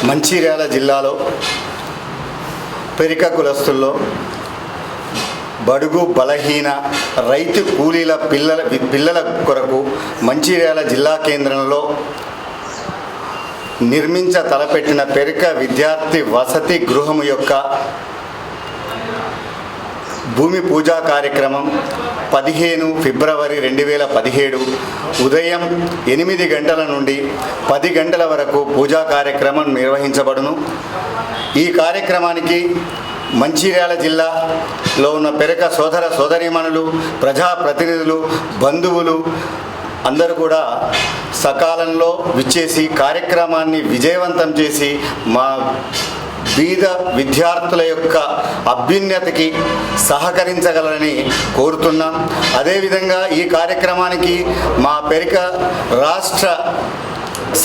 మంచిర్యాల జిల్లాలో పెరిక కులస్తుల్లో బడుగు బలహీన రైతు కూలీల పిల్లల కొరకు మంచిర్యాల జిల్లా కేంద్రంలో తలపెట్టిన పెరిక విద్యార్థి వసతి గృహం యొక్క భూమి పూజా కార్యక్రమం 15 ఫిబ్రవరి 2017 ఉదయం 8 గంటల నుండి 10 గంటల వరకు పూజా కార్యక్రమం నిర్వహించబడును. ఈ కార్యక్రమానికి మంచిర్యాల జిల్లాలో ఉన్న పెరిక సోదర సోదరీమణులు, ప్రజాప్రతినిధులు, బంధువులు అందరూ కూడా సకాలంలో విచ్చేసి కార్యక్రమాన్ని విజయవంతం చేసి మా బీద విద్యార్థుల యొక్క అభ్యున్నతికి సహకరించగలరని కోరుతున్నాం. అదేవిధంగా ఈ కార్యక్రమానికి మా పెరిక రాష్ట్ర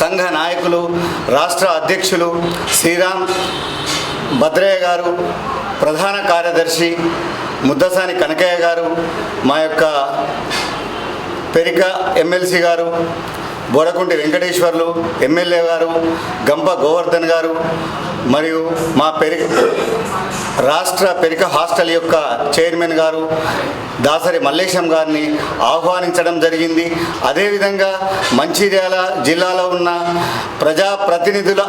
సంఘ నాయకులు, రాష్ట్ర అధ్యక్షులు శ్రీరామ్ భద్రయ్య గారు, ప్రధాన కార్యదర్శి ముద్దసాని కనకయ్య గారు, మా యొక్క పెరిక ఎమ్మెల్సీ గారు బోడకుంటి వెంకటేశ్వర్లు, ఎమ్మెల్యే గారు గంప గోవర్ధన్ గారు, మరియు మా రాష్ట్ర పెరిక హాస్టల్ యొక్క చైర్మన్ గారు దాసరి మల్లేశం గారిని ఆహ్వానించడం జరిగింది. అదేవిధంగా మంచిర్యాల జిల్లాలో ఉన్న ప్రజాప్రతినిధుల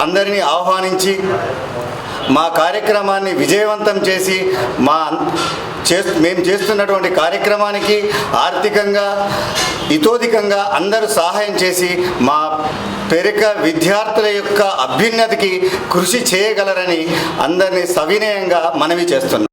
అందరినీ ఆహ్వానించి మా కార్యక్రమాన్ని విజయవంతం చేసి మేము చేస్తున్నటువంటి కార్యక్రమానికి ఆర్థికంగా ఇతోధికంగా అందరూ సహాయం చేసి మా పెరిక విద్యార్థుల యొక్క అభ్యున్నతికి కృషి చేయగలరని అందరినీ సవినయంగా మనవి చేస్తున్నాం.